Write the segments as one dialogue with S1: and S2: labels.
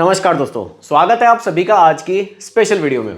S1: नमस्कार दोस्तों, स्वागत है आप सभी का आज की स्पेशल वीडियो में।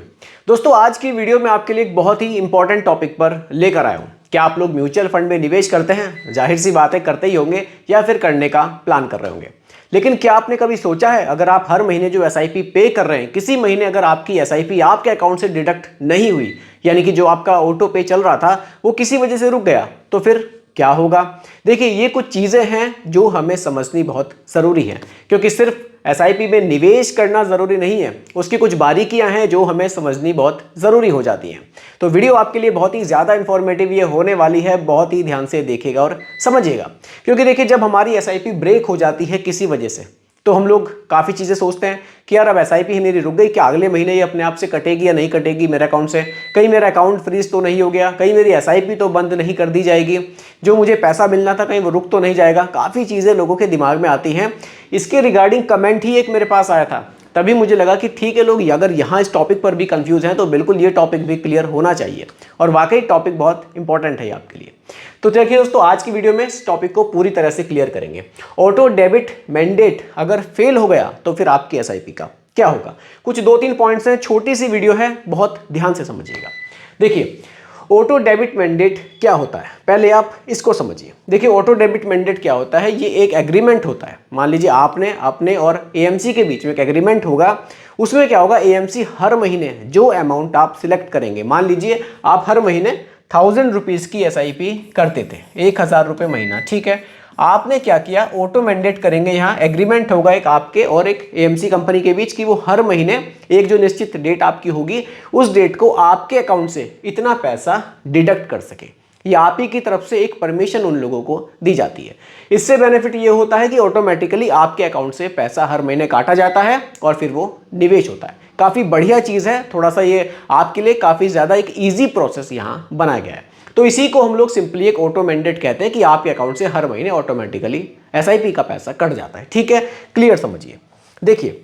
S1: दोस्तों आज की वीडियो में आपके लिए एक बहुत ही इंपॉर्टेंट टॉपिक पर लेकर आया हूँ। क्या आप लोग म्यूचुअल फंड में निवेश करते हैं? जाहिर सी बात है करते ही होंगे या फिर करने का प्लान कर रहे होंगे। लेकिन क्या आपने कभी सोचा है अगर आप हर महीने जो एसआईपी पे कर रहे हैं, किसी महीने अगर आपकी एसआईपी आपके अकाउंट से डिडक्ट नहीं हुई, यानी कि जो आपका ऑटो पे चल रहा था वो किसी वजह से रुक गया, तो फिर क्या होगा? देखिए ये कुछ चीज़ें हैं जो हमें समझनी बहुत ज़रूरी है, क्योंकि सिर्फ एसआईपी में निवेश करना ज़रूरी नहीं है, उसकी कुछ बारीकियां हैं जो हमें समझनी बहुत ज़रूरी हो जाती हैं। तो वीडियो आपके लिए बहुत ही ज़्यादा इन्फॉर्मेटिव ये होने वाली है, बहुत ही ध्यान से देखिएगा और समझिएगा। क्योंकि देखिए जब हमारी एसआईपी ब्रेक हो जाती है किसी वजह से, तो हम लोग काफ़ी चीज़ें सोचते हैं कि यार अब एसआईपी मेरी रुक गई, क्या अगले महीने ये अपने आप से कटेगी या नहीं कटेगी मेरे अकाउंट से? कहीं मेरा अकाउंट फ्रीज तो नहीं हो गया? कहीं मेरी एसआईपी तो बंद नहीं कर दी जाएगी? जो मुझे पैसा मिलना था कहीं वो रुक तो नहीं जाएगा? काफ़ी चीज़ें लोगों के दिमाग में आती हैं। इसके रिगार्डिंग कमेंट ही एक मेरे पास आया था, तभी मुझे लगा कि ठीक है, लोग अगर यहाँ इस टॉपिक पर भी कंफ्यूज हैं तो बिल्कुल ये टॉपिक भी क्लियर होना चाहिए। और वाकई टॉपिक बहुत इंपॉर्टेंट है आपके लिए। तो देखिए दोस्तों आज की वीडियो में इस टॉपिक को पूरी तरह से क्लियर करेंगे। ऑटो डेबिट मैंडेट अगर फेल हो गया तो फिर आपकी एसआईपी का क्या होगा? कुछ 2-3 पॉइंट्स हैं, छोटी सी वीडियो है, बहुत ध्यान से समझिएगा। देखिए ऑटो डेबिट मैंडेट क्या होता है, पहले आप इसको समझिए। देखिए ऑटो डेबिट मैंडेट क्या होता है? ये एक एग्रीमेंट होता है। मान लीजिए आपने अपने और एएमसी के बीच में एक एग्रीमेंट होगा। उसमें क्या होगा, एएमसी हर महीने जो अमाउंट आप सिलेक्ट करेंगे, मान लीजिए आप हर महीने 1000 रुपीज़ की एसआईपी करते थे, 1000 रुपये महीना, ठीक है। आपने क्या किया, ऑटो मैंडेट करेंगे, यहाँ एग्रीमेंट होगा एक आपके और एक एएमसी कंपनी के बीच कि वो हर महीने एक जो निश्चित डेट आपकी होगी उस डेट को आपके अकाउंट से इतना पैसा डिडक्ट कर सके। ये आप ही की तरफ से एक परमिशन उन लोगों को दी जाती है। इससे बेनिफिट ये होता है कि ऑटोमेटिकली आपके अकाउंट से पैसा हर महीने काटा जाता है और फिर वो निवेश होता है। काफ़ी बढ़िया चीज़ है, थोड़ा सा ये आपके लिए काफ़ी ज़्यादा एक ईजी प्रोसेस यहाँ बनाया गया है। तो इसी को हम लोग सिंपली एक ऑटो मैंडेट कहते हैं कि आपके अकाउंट से हर महीने ऑटोमेटिकली एसआईपी का पैसा कट जाता है। ठीक है, क्लियर समझिए। देखिए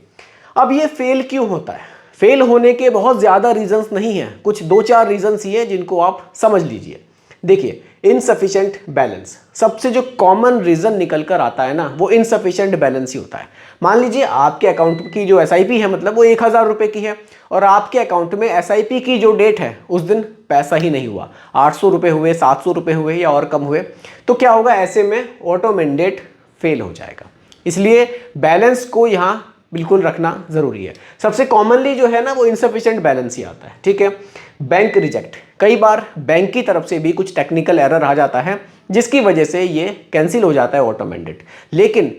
S1: अब ये फेल क्यों होता है? फेल होने के बहुत ज़्यादा रीजंस नहीं है, कुछ 2-4 रीजंस ही है जिनको आप समझ लीजिए। देखिए इनसफिशिएंट बैलेंस, सबसे जो कॉमन रीजन निकल कर आता है ना, वो इनसफिशिएंट बैलेंस ही होता है। मान लीजिए आपके अकाउंट की जो एसआईपी है, मतलब वो 1000 रुपये की है और आपके अकाउंट में एसआईपी की जो डेट है उस दिन पैसा ही नहीं हुआ, 800 रुपये हुए, 700 रुपये हुए या और कम हुए, तो क्या होगा, ऐसे में ऑटो मैंडेट फेल हो जाएगा। इसलिए बैलेंस को यहाँ बिल्कुल रखना जरूरी है। सबसे कॉमनली जो है ना वो इनसफिशिएंट बैलेंस ही आता है। ठीक है, बैंक रिजेक्ट, कई बार बैंक की तरफ से भी कुछ टेक्निकल एरर आ जाता है जिसकी वजह से ये कैंसिल हो जाता है ऑटो मैंडेट। लेकिन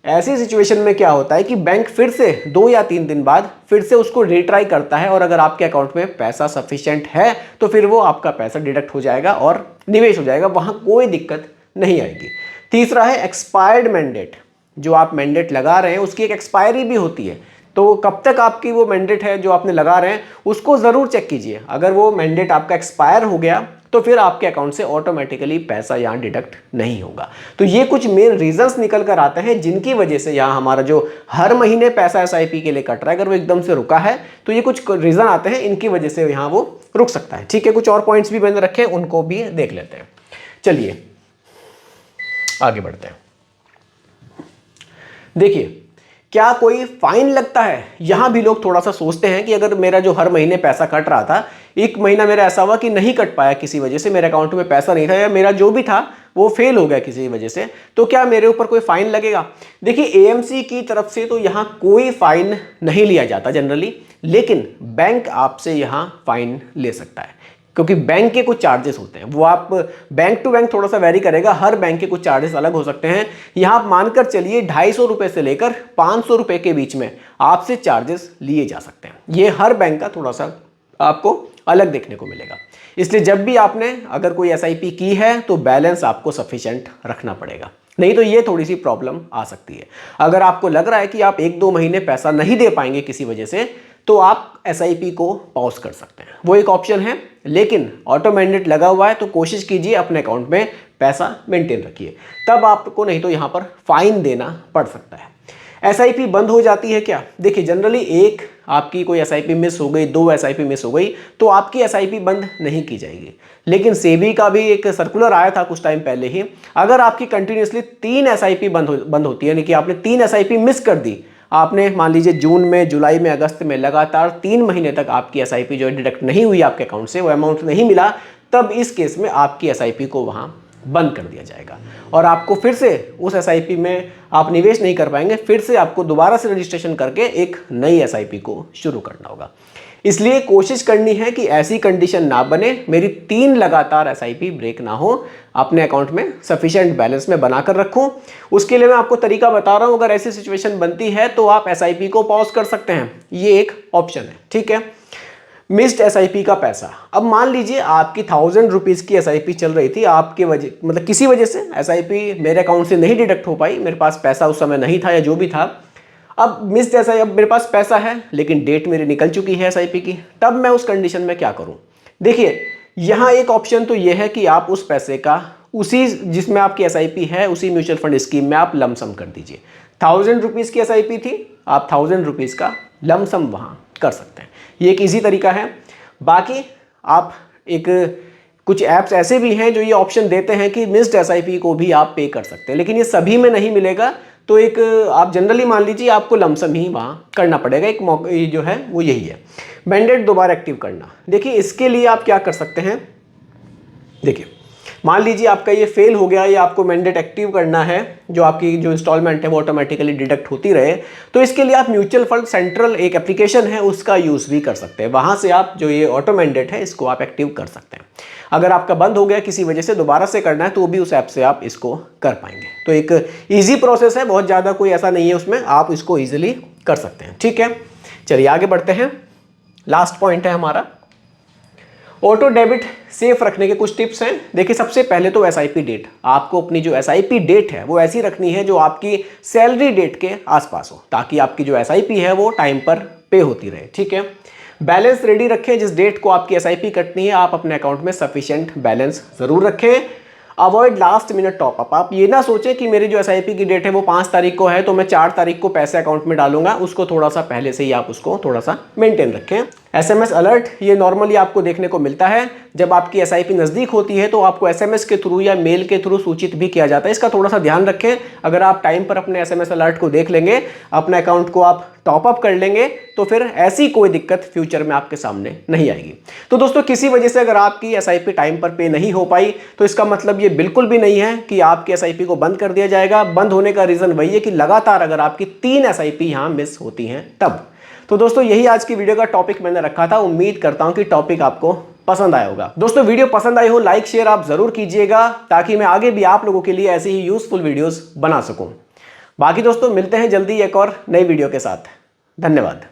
S1: ऐसी सिचुएशन में क्या होता है कि बैंक फिर से 2 या 3 दिन बाद फिर से उसको रिट्राई करता है और अगर आपके अकाउंट में पैसा सफिशिएंट है तो फिर वो आपका पैसा डिडक्ट हो जाएगा और निवेश हो जाएगा, वहाँ कोई दिक्कत नहीं आएगी। तीसरा है एक्सपायर्ड मैंडेट। जो आप मैंडेट लगा रहे हैं उसकी एक एक्सपायरी भी होती है, तो कब तक आपकी वो मैंडेट है जो आपने लगा रहे हैं उसको ज़रूर चेक कीजिए। अगर वो मैंडेट आपका एक्सपायर हो गया तो फिर आपके अकाउंट से ऑटोमेटिकली पैसा यहाँ डिडक्ट नहीं होगा। तो ये कुछ मेन रीजंस निकल कर आते हैं जिनकी वजह से यहाँ हमारा जो हर महीने पैसा एसआईपी के लिए कट रहा है, अगर वो एकदम से रुका है तो ये कुछ रीज़न आते हैं, इनकी वजह से यहाँ वो रुक सकता है। ठीक है, कुछ और पॉइंट्स भी मैंने रखे, उनको भी देख लेते हैं। चलिए आगे बढ़ते हैं। देखिए क्या कोई फाइन लगता है? यहां भी लोग थोड़ा सा सोचते हैं कि अगर मेरा जो हर महीने पैसा कट रहा था, एक महीना मेरा ऐसा हुआ कि नहीं कट पाया, किसी वजह से मेरे अकाउंट में पैसा नहीं था या मेरा जो भी था वो फेल हो गया किसी वजह से, तो क्या मेरे ऊपर कोई फाइन लगेगा? देखिए एएमसी की तरफ से तो यहाँ कोई फाइन नहीं लिया जाता जनरली, लेकिन बैंक आपसे यहाँ फाइन ले सकता है क्योंकि बैंक के कुछ चार्जेस होते हैं। वो आप बैंक टू बैंक थोड़ा सा वेरी करेगा, हर बैंक के कुछ चार्जेस अलग हो सकते हैं। यहाँ आप मानकर चलिए 250 रुपये से लेकर 500 रुपये के बीच में आपसे चार्जेस लिए जा सकते हैं। ये हर बैंक का थोड़ा सा आपको अलग देखने को मिलेगा। इसलिए जब भी आपने अगर कोई एसआईपी की है तो बैलेंस आपको सफिशिएंट रखना पड़ेगा, नहीं तो ये थोड़ी सी प्रॉब्लम आ सकती है। अगर आपको लग रहा है कि आप 1-2 महीने पैसा नहीं दे पाएंगे किसी वजह से, तो आप एसआईपी को पॉज कर सकते हैं, वो एक ऑप्शन है। लेकिन ऑटो मैंडेट लगा हुआ है तो कोशिश कीजिए अपने अकाउंट में पैसा मेंटेन रखिए, तब आपको नहीं तो यहाँ पर फाइन देना पड़ सकता है। एसआईपी बंद हो जाती है क्या? देखिए जनरली एक आपकी कोई एसआईपी मिस हो गई, 2 एसआईपी मिस हो गई तो आपकी एसआईपी बंद नहीं की जाएगी। लेकिन सेबी का भी एक सर्कुलर आया था कुछ टाइम पहले ही, अगर आपकी कंटिन्यूसली 3 एसआईपी बंद होती है, यानी कि आपने 3 एसआईपी मिस कर दी, आपने मान लीजिए जून में, जुलाई में, अगस्त में लगातार 3 महीने तक आपकी एसआईपी जो है डिडक्ट नहीं हुई आपके अकाउंट से, वो अमाउंट नहीं मिला, तब इस केस में आपकी एसआईपी को वहाँ बंद कर दिया जाएगा और आपको फिर से उस एसआईपी में आप निवेश नहीं कर पाएंगे। फिर से आपको दोबारा से रजिस्ट्रेशन करके एक नई एसआईपी को शुरू करना होगा। इसलिए कोशिश करनी है कि ऐसी कंडीशन ना बने, मेरी 3 लगातार एसआईपी ब्रेक ना हो, अपने अकाउंट में सफिशिएंट बैलेंस में बनाकर रखूं। उसके लिए मैं आपको तरीका बता रहा हूं। अगर ऐसी सिचुएशन बनती है तो आप एसआईपी को पॉज कर सकते हैं, ये एक ऑप्शन है, ठीक है। मिस्ड एसआईपी का पैसा, अब मान लीजिए आपकी 1000 रुपीज़ की एसआईपी चल रही थी, आपके वजह मतलब किसी वजह से एसआईपी मेरे अकाउंट से नहीं डिडक्ट हो पाई, मेरे पास पैसा उस समय नहीं था या जो भी था। अब मिस्ड एसआईपी, अब मेरे पास पैसा है लेकिन डेट मेरी निकल चुकी है एसआईपी की, तब मैं उस कंडीशन में क्या करूं? देखिए यहाँ एक ऑप्शन तो ये है कि आप उस पैसे का उसी जिसमें आपकी एसआईपी है उसी म्यूचुअल फंड स्कीम में आप लमसम कर दीजिए। 1000 रुपीज़ की एसआईपी थी, आप 1000 रुपीज़ का लमसम वहाँ कर सकते हैं, ये एक ईजी तरीका है। बाकी आप कुछ ऐप्स ऐसे भी हैं जो ये ऑप्शन देते हैं कि मिस्ड एसआईपी को भी आप पे कर सकते हैं, लेकिन ये सभी में नहीं मिलेगा। तो आप जनरली मान लीजिए आपको लमसम ही वहाँ करना पड़ेगा। एक मौका जो है वो यही है, मैंडेट दोबारा एक्टिव करना। देखिए इसके लिए आप क्या कर सकते हैं, देखिए मान लीजिए आपका ये फेल हो गया या आपको मैंडेट एक्टिव करना है, जो आपकी जो इंस्टॉलमेंट है वो ऑटोमेटिकली डिडक्ट होती रहे, तो इसके लिए आप म्यूचुअल फंड सेंट्रल एक एप्लीकेशन है उसका यूज़ भी कर सकते हैं। वहाँ से आप जो ये ऑटो मैंडेट है इसको आप एक्टिव कर सकते हैं। अगर आपका बंद हो गया किसी वजह से, दोबारा से करना है तो भी उस ऐप से आप इसको कर पाएंगे। तो एक ईजी प्रोसेस है, बहुत ज़्यादा कोई ऐसा नहीं है उसमें, आप इसको ईजिली कर सकते हैं, ठीक है। चलिए आगे बढ़ते हैं। लास्ट पॉइंट है हमारा ऑटो डेबिट सेफ रखने के कुछ टिप्स हैं। देखिए सबसे पहले तो एसआईपी डेट, आपको अपनी जो एसआईपी डेट है वो ऐसी रखनी है जो आपकी सैलरी डेट के आसपास हो, ताकि आपकी जो एसआईपी है वो टाइम पर पे होती रहे, ठीक है। बैलेंस रेडी रखें, जिस डेट को आपकी एसआईपी कटनी है आप अपने अकाउंट में सफिशिएंट बैलेंस जरूर रखें। अवॉइड लास्ट मिनट टॉपअप, आप ये ना सोचें कि मेरी जो एसआईपी की डेट है वो 5 तारीख को है तो मैं 4 तारीख को पैसे अकाउंट में डालूंगा, उसको थोड़ा सा पहले से ही आप उसको थोड़ा सा मेंटेन रखें। एसएमएस अलर्ट, ये नॉर्मली आपको देखने को मिलता है जब आपकी एसआईपी नज़दीक होती है तो आपको एसएमएस के थ्रू या मेल के थ्रू सूचित भी किया जाता है, इसका थोड़ा सा ध्यान रखें। अगर आप टाइम पर अपने एसएमएस अलर्ट को देख लेंगे, अपने अकाउंट को आप टॉपअप कर लेंगे, तो फिर ऐसी कोई दिक्कत फ्यूचर में आपके सामने नहीं आएगी। तो दोस्तों किसी वजह से अगर आपकी एसआईपी टाइम पर पे नहीं हो पाई तो इसका मतलब ये बिल्कुल भी नहीं है कि आपकी एसआईपी को बंद कर दिया जाएगा। बंद होने का रीज़न वही है कि लगातार अगर आपकी 3 एसआईपी यहाँ मिस होती हैं तब। तो दोस्तों यही आज की वीडियो का टॉपिक मैंने रखा था, उम्मीद करता हूं कि टॉपिक आपको पसंद आया होगा। दोस्तों वीडियो पसंद आई हो लाइक शेयर आप जरूर कीजिएगा, ताकि मैं आगे भी आप लोगों के लिए ऐसे ही यूजफुल वीडियोस बना सकूं। बाकी दोस्तों मिलते हैं जल्दी एक और नई वीडियो के साथ। धन्यवाद।